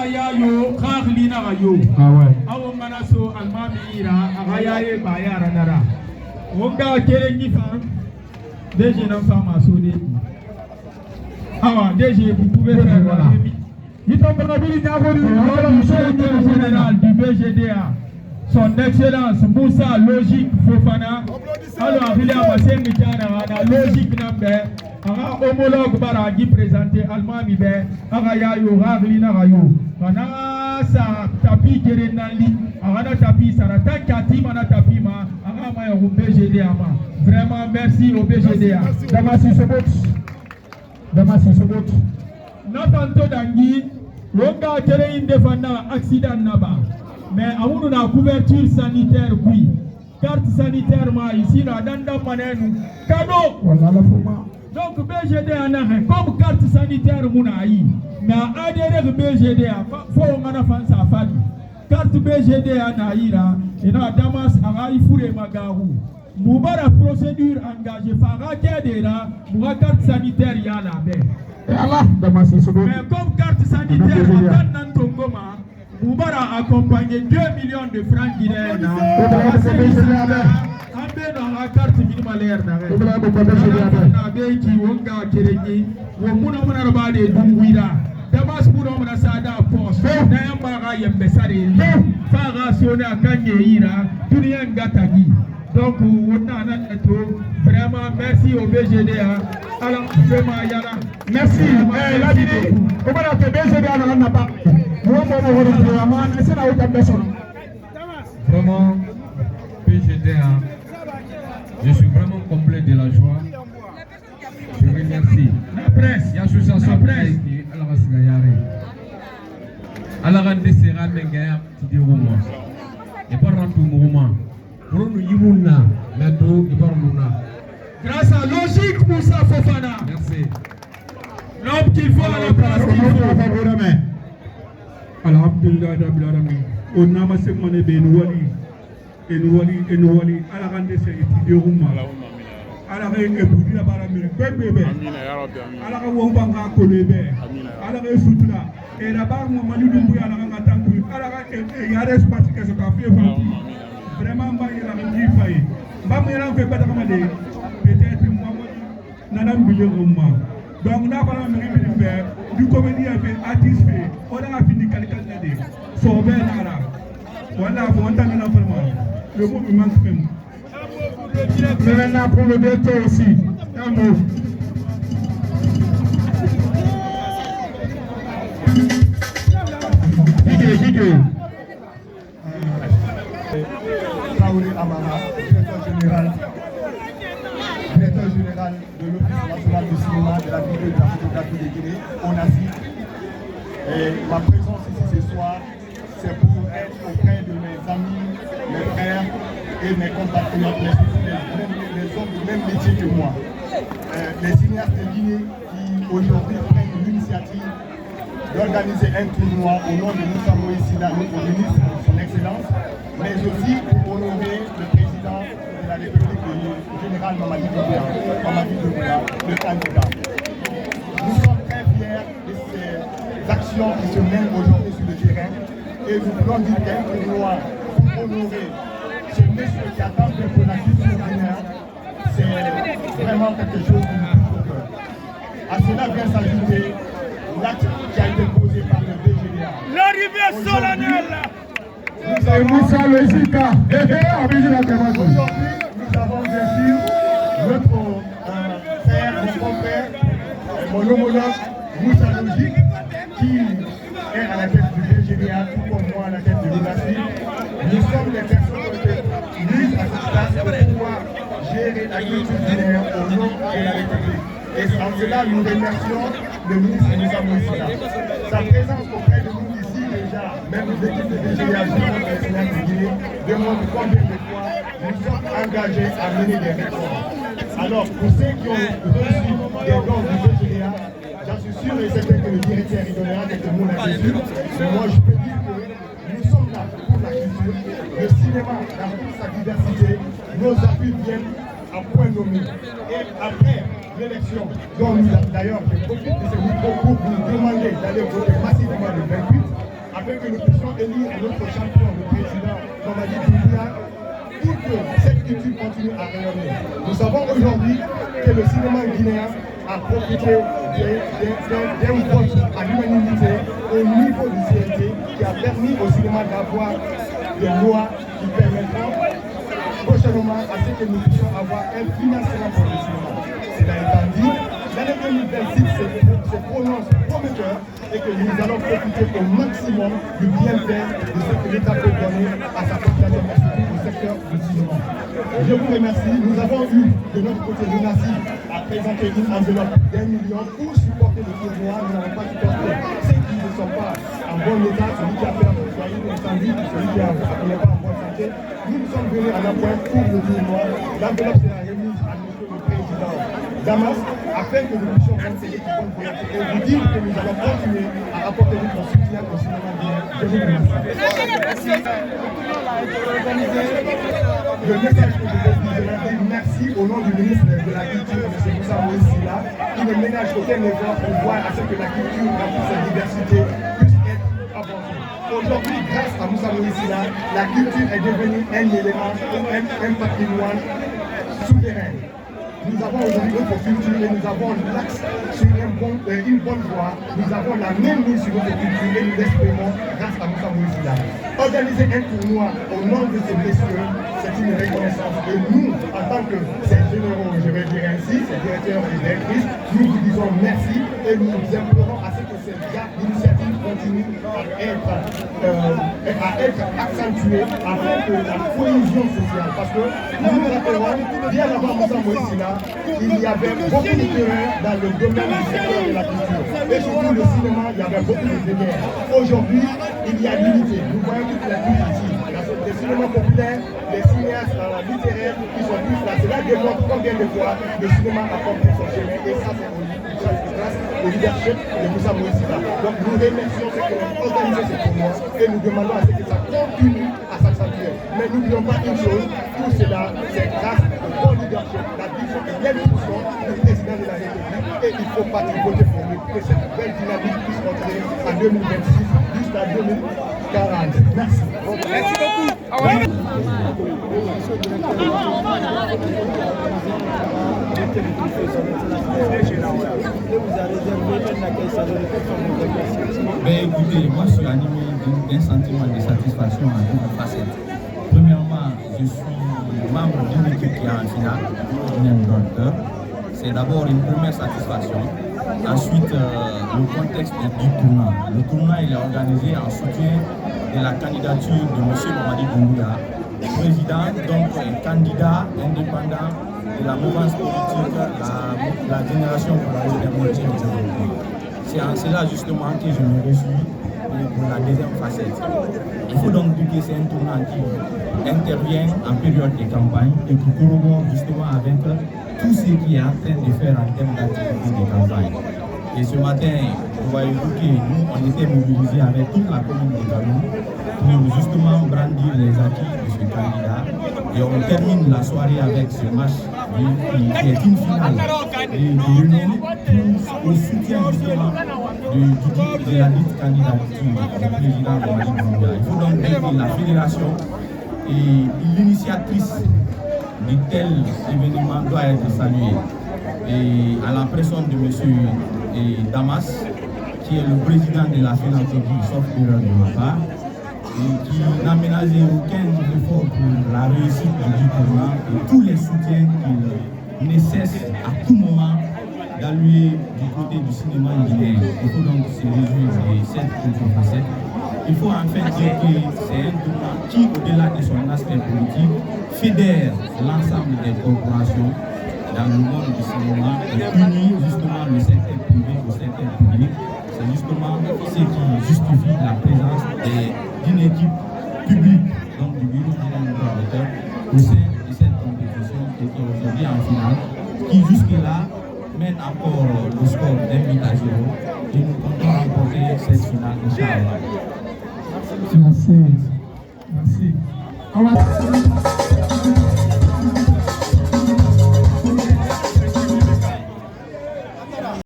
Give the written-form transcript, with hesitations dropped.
agaya yo khagli na gayo awo manaso almami ira agaya ye bayara nara wonga kere nyifa deje na fama so de awa deje vous pouvez faire voilà général du BGDA son excellence Moussa Logique Fofana alors il a passé la logique number aga homologue baragi présenté almami be aga ya yo ragli na rayo kana sa tapi kerenali aga tapi sarata kati mana tapi ma aga ma yo BGDA ma vraiment merci au BGDA Damasi Sobot natanto dangi wonga kere inde fana accident naba mais amunu na couverture sanitaire kui carte sanitaire ma ici na danda manenu kado wala la fuma donc BGDA na comme carte sanitaire muna yi na adere BGDA fo ngana fansa fadi carte BGDA na ira ina damas aga ifure magahu mubara procédure engagée faga kedera muga carte sanitaire ya la be Allah damasi sobo mais comme carte sanitaire adan nan tongoma mubara accompagné 2 millions de francs guinéens ambe na carte minimalaire na be ki wonga kereki wo muna ba de dunguira damas muna sada post na yamba ga yembe sare faga sona kanye ira duniya ngatagi donc on a vraiment merci au BGDA alors vraiment yala merci la dit on va la BGDA na na pas vraiment BGDA je suis vraiment complet de la joie je remercie la presse l'association presse ala rasigayare ala gande sera ngaya ti roma et par rentu mouvement pour nous yimuna meto et par luna grâce à Logique Moussa Fofana merci l'homme qu'il faut à la place qu'il faut alhamdulillah rabbil alamin on nama semane be en wali ala gande se ti roma ala ga e budi la baramir bebe amina ya rabbi amina ala ga wo banga ko lebe amina ala ga sutura e la bar mo mali dumbu ala ga tanku ala ga e ya espace que ça fait vraiment ba ila ngi fay ba mo ila fe bata kamade peut-être moi nanam bilé roma donc na fara mi ngi be du comédie fait artiste fait on a fini quelqu'un de so be nara wala bon tant na vraiment le mot me manque même. Maintenant pour le directeur aussi, un mot. Traoré Amara, directeur général de l'Office national du cinéma, de la vidéo et de la photographie de Guinée, ONACI. Et ma présence ici ce soir, c'est pour être auprès de mes amis, mes frères et mes compatriotes, les hommes du même métier que moi. Les cinéastes de Guinée qui aujourd'hui prennent l'initiative d'organiser un tournoi au nom de Moussa Moïse Sida, notre ministre, son excellence, mais aussi pour honorer le président de la République, le général Mamadi Doumbouya, le candidat. Nous sommes très fiers de ces actions qui se mènent aujourd'hui sur le terrain et nous voulons dire qu'un tournoi pour honorer ce monsieur qui attend pour la culture guinéenne, c'est vraiment quelque chose qui nous touche au cœur. À cela vient s'ajouter l'acte qui a été posé par le BGDA. L'arrivée solennelle. Moussa Logica. Aujourd'hui, nous avons bien sûr notre frère, mon compère, mon homologue Moussa Logique, qui est à la tête du BGDA, tout comme moi à la tête de l'UNACI. Nous sommes les personnes qui ont été mises à cette place pour pouvoir gérer la culture guinéenne au nom de la République. Et en cela, nous remercions le ministre Moussa Moïse. Sa présence auprès de nous ici déjà, même l'équipe de BGDA, de Guinée, demande combien de fois nous sommes engagés à mener des réformes. Alors, pour ceux qui ont reçu des dons du BGDA, j'en suis sûr et certain que le directeur il donnera quelques mots là-dessus. Mais moi, je peux dire que nous sommes là pour la culture. Le cinéma, dans toute sa diversité, nos appuis viennent à point nommé. Et après l'élection, dont nous d'ailleurs, je profite de ce micro pour vous demander d'aller voter massivement le 28. afin que nous puissions élire notre champion, le président Mamadi Doumbouya, pour que cette culture continue à rayonner. Nous savons aujourd'hui que le cinéma guinéen a profité d'un vote à l'unanimité au niveau du CNT qui a permis au cinéma d'avoir des lois qui permettront prochainement à ce que nous puissions avoir un financement pour le cinéma. Cela étant dit, l'année 2026 se prononce prometteur et que nous allons profiter au maximum du bienfait de ce que l'État peut donner à sa population au secteur du cinéma. Je vous remercie. Nous avons eu de notre côté l'UNACI à présenter une enveloppe d'1 million pour supporter le tournoi. Nous n'avons pas supporté ceux qui ne sont pas en bon état, celui qui a fait un foyer d'incendie, celui qui n'est pas en bonne santé. Nous sommes venus à l'appoint pour le tournoi. L'enveloppe sera remise à monsieur le président Damas afin que nous puissions conseiller qui compte et vous dire que nous allons continuer à apporter notre soutien au cinéma guinéen. Je vous remercie. Le message que je veux dire, merci au nom du ministre de la Culture, M. Moussa Moïse Silla, qui ne ménage aucun effort pour voir à ce que la culture, dans toute sa diversité, puisse être avancée. Aujourd'hui, grâce à Moussa Moïse Silla, la culture est devenue un élément, un patrimoine souverain. Nous avons aujourd'hui notre culture et nous avons l'axe sur une bonne voie. Nous avons la même mise sur notre culture et nous l'exprimons grâce à Moussa Moïse Silla. Organiser un tournoi au nom de ces messieurs, c'est une reconnaissance. Et nous, en tant que ces généraux, je vais dire ainsi, ces directeurs et directrices, nous vous disons merci et nous vous implorons à ce que cette initiative continue à être accentuée afin que la cohésion sociale, parce que nous nous rappelons, bien avant Moussa Moïse Silla, il y avait beaucoup de terrain dans le domaine du secteur de la culture. Et surtout le cinéma, il y avait beaucoup de guerres. Aujourd'hui, il y a l'unité. Nous voyons toutes les plus ici. Les cinémas populaires, les cinéastes littéraires qui sont tous là. Cela démontre combien de fois le cinéma a compris son chemin. Et ça, c'est grâce au leadership de Moussa Moïse Silla. Donc nous remercions ceux qui ont organisé ce tournoi et nous demandons à ce que ça continue à s'accentuer. Mais n'oublions pas une chose, tout cela, c'est grâce au bon leadership, la vision et l'impulsion du président de la République. Et il faut pas voter pour lui, que cette belle dynamique puisse entrer en 2026 jusqu'à 2040. Merci. Merci beaucoup. Ben écoutez, moi je suis animé d'un sentiment de satisfaction à double facette. Premièrement, je suis membre d'une équipe qui est en finale, c'est d'abord une première satisfaction. Ensuite, le contexte du tournoi. Le tournoi il est organisé en soutien de la candidature de M. Mamadi Doumbouya, président, donc candidat indépendant de la mouvance politique, la génération pour la modernité du développement. C'est en cela justement que je me réjouis pour la deuxième facette. Il faut donc dire que c'est un tournant qui intervient en période de campagne et qui corrobore justement avec tout ce qui est en train de faire en termes d'activité de campagne. Et ce matin, voyez-vous que nous, on était mobilisés avec toute la commune de Galou pour justement brandir les acquis de ce candidat. Et on termine la soirée avec ce match qui est une finale de l'Union au soutien justement de la dite candidature du président de Mamadi Doumbouya. Il faut donc dire que la fédération est l'initiatrice de tel événement doit être saluée. Et à la personne de M. Damas, qui est le président de la FENATEGI, sauf erreur de ma part, et qui n'a ménagé aucun effort pour la réussite du tournoi et tous les soutiens qu'il ne cesse à tout moment d'allouer du côté du cinéma guinéen. Il faut donc se réjouir de cette facette. Il faut en fait dire que c'est un tournoi qui, au-delà de son aspect politique, fédère l'ensemble des corporations dans le monde du cinéma et unit justement le secteur privé au secteur public. C'est justement ce qui justifie la présence d'une équipe publique, donc du bureau du producteur, au sein de cette compétition qui est aujourd'hui en finale, qui jusque-là mène encore le score d'1 but à 0 et nous comptons remporter cette finale, Inch'Allah. Merci. Merci.